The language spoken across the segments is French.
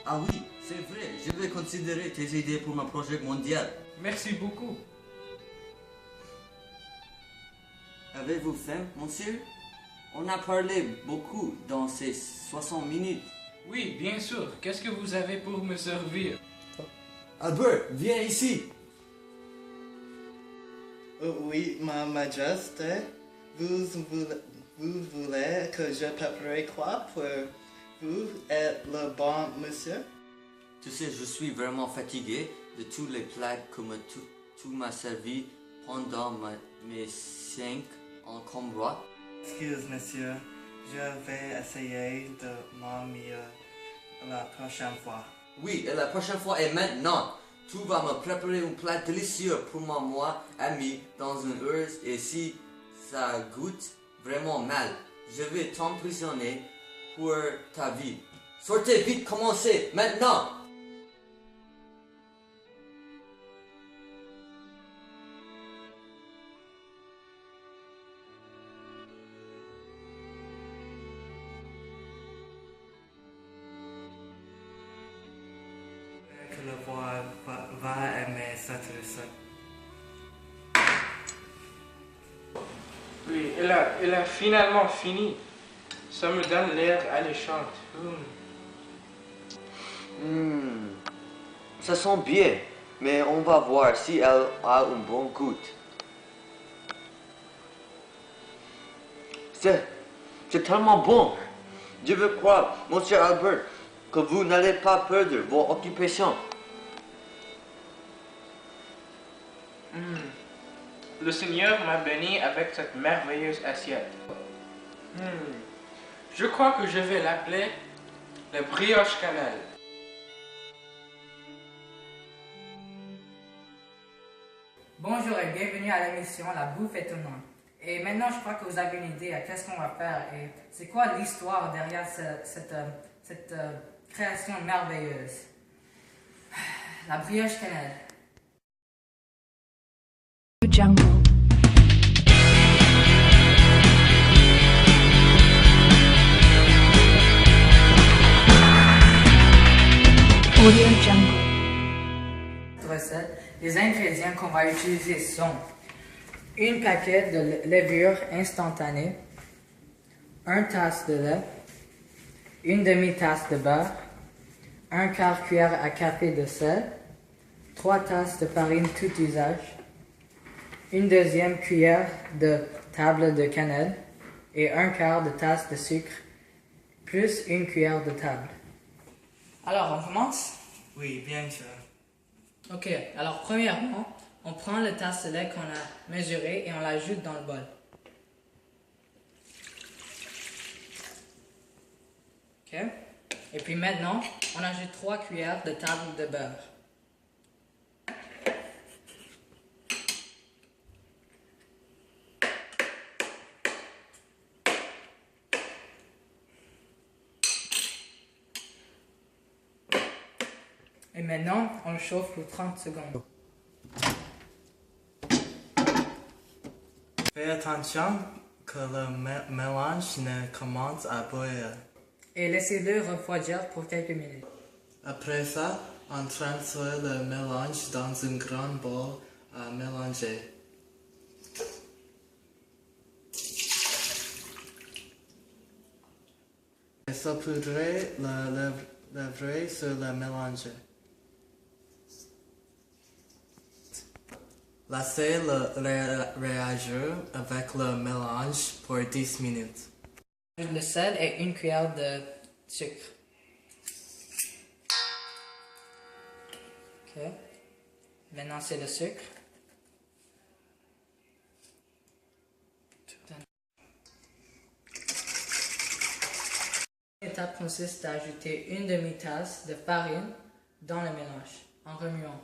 Ah oui, c'est vrai, je vais considérer tes idées pour mon projet mondial. Merci beaucoup. Avez-vous faim, monsieur? On a parlé beaucoup dans ces 60 minutes. Oui, bien sûr. Qu'est-ce que vous avez pour me servir? Albert, viens ici. Oui, ma majesté, vous voulez que je prépare quoi pour vous et le bon monsieur? Tu sais, je suis vraiment fatigué de tous les plats que tu m'as servi pendant mes 5 ans comme roi. Excuse, monsieur, je vais essayer de mon mieux la prochaine fois. Oui, et la prochaine fois est maintenant. Tu vas me préparer un plat délicieux pour moi, ami, dans une heure, et si ça goûte vraiment mal, je vais t'emprisonner pour ta vie. Sortez vite, commencez, maintenant! Que le roi va aimer cette recette. Oui, elle a finalement fini. Ça me donne l'air alléchante. Ça sent bien, mais on va voir si elle a un bon goût. C'est tellement bon. Je veux croire, monsieur Albert, que vous n'allez pas perdre vos occupations. Le Seigneur m'a béni avec cette merveilleuse assiette. Je crois que je vais l'appeler la brioche cannelle. Bonjour et bienvenue à l'émission La Bouffe étonnante. Et maintenant, je crois que vous avez une idée à qu'est-ce qu'on va faire et c'est quoi l'histoire derrière cette création merveilleuse. La brioche cannelle. Jungle. Audio Jungle. Recette, les ingrédients qu'on va utiliser sont une paquet de levure instantanée, 1 tasse de lait, une demi-tasse de beurre, 1/4 cuillère à café de sel, 3 tasses de farine tout usage, une deuxième cuillère de table de cannelle et 1/4 de tasse de sucre, plus une cuillère de table. Alors, on commence? Oui, bien sûr. Ok, alors premièrement, on prend le tasse de lait qu'on a mesuré et on l'ajoute dans le bol. Ok, et puis maintenant, on ajoute 3 cuillères de table de beurre. Et maintenant, on le chauffe pour 30 secondes. Fais attention que le mélange ne commence à bouillir. Et laissez-le refroidir pour quelques minutes. Après ça, on transfère le mélange dans un grand bol à mélanger. Et saupoudrer le levure sur le mélange. Laissez réagir avec le mélange pour 10 minutes. Le sel et une cuillère de sucre. Ok. Maintenant, c'est le sucre. L'étape consiste à ajouter une demi-tasse de farine dans le mélange en remuant.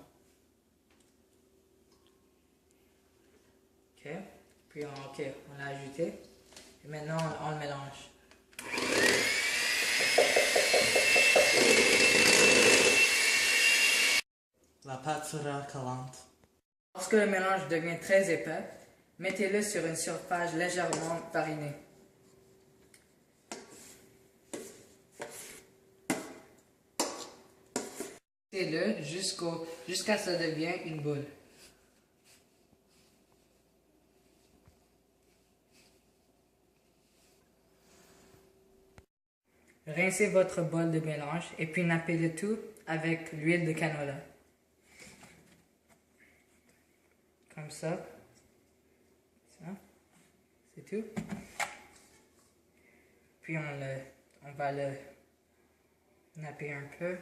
Ok. Puis on l'a ajouté. Et maintenant, on le mélange. La pâte sera collante. Lorsque le mélange devient très épais, mettez-le sur une surface légèrement farinée. Rincez-le jusqu'à ce que ça devienne une boule. Rincez votre bol de mélange et puis nappez le tout avec l'huile de canola. Comme ça. Ça. C'est tout. Puis on va le napper un peu.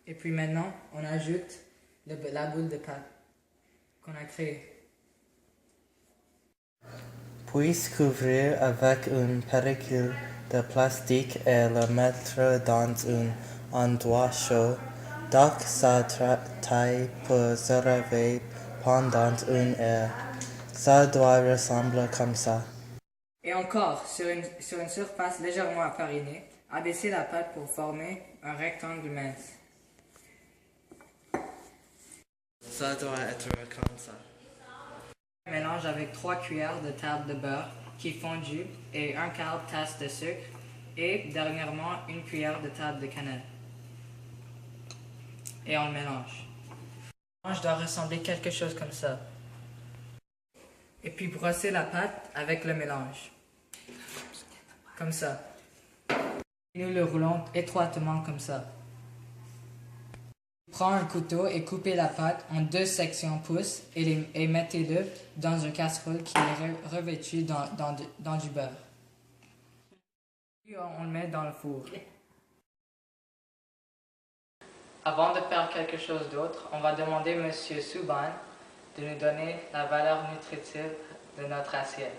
Et puis maintenant, on ajoute la boule de pâte qu'on a créée. Puis couvrir avec une pellicule de plastique et le mettre dans un endroit chaud. Donc ça taille pour se relever pendant une heure. Ça doit ressembler comme ça. Et encore, sur une surface légèrement farinée, abaissez la pâte pour former un rectangle mince. Ça doit être comme ça. Mélange avec 3 cuillères de table de beurre qui est fondu et 1/4 tasse de sucre et dernièrement 1 cuillère de table de cannelle. Et on le mélange. Le mélange doit ressembler quelque chose comme ça. Et puis brossez la pâte avec le mélange. Comme ça. Nous le roulons étroitement comme ça. Prends un couteau et coupez la pâte en 2 sections pouces et mettez-le dans une casserole qui est revêtue dans du beurre. Puis on le met dans le four. Avant de faire quelque chose d'autre, on va demander à M. Souban de nous donner la valeur nutritive de notre assiette.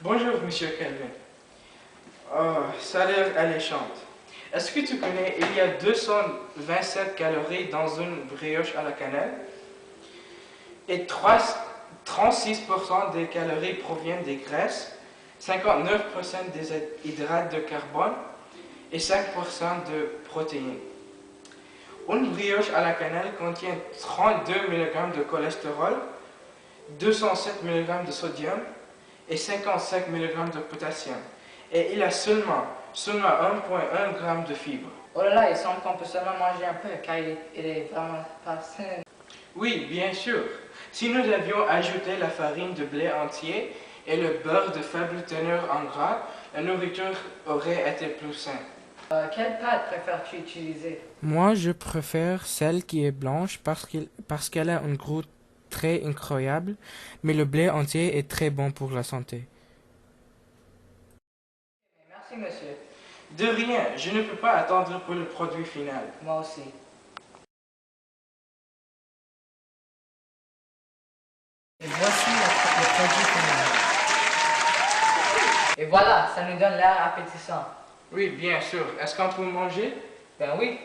Bonjour, Monsieur Kelvin. Oh, ça a l'air alléchante. Est-ce que tu connais, il y a 227 calories dans une brioche à la cannelle et 36% des calories proviennent des graisses, 59% des hydrates de carbone et 5% de protéines. Une brioche à la cannelle contient 32 mg de cholestérol, 207 mg de sodium et 55 mg de potassium. Et il a seulement 1,1 g de fibres. Oh là là, il semble qu'on peut seulement manger un peu car il est vraiment pas sain. Oui, bien sûr. Si nous avions ajouté la farine de blé entier et le beurre de faible teneur en gras, la nourriture aurait été plus saine. Quelle pâte préfères-tu utiliser? Moi, je préfère celle qui est blanche parce qu'elle a un goût très incroyable, mais le blé entier est très bon pour la santé. Merci, monsieur. De rien, je ne peux pas attendre pour le produit final. Moi aussi. Et voici le produit final. Et voilà, ça nous donne l'air appétissant. Oui, bien sûr. Est-ce qu'on peut manger? Ben oui.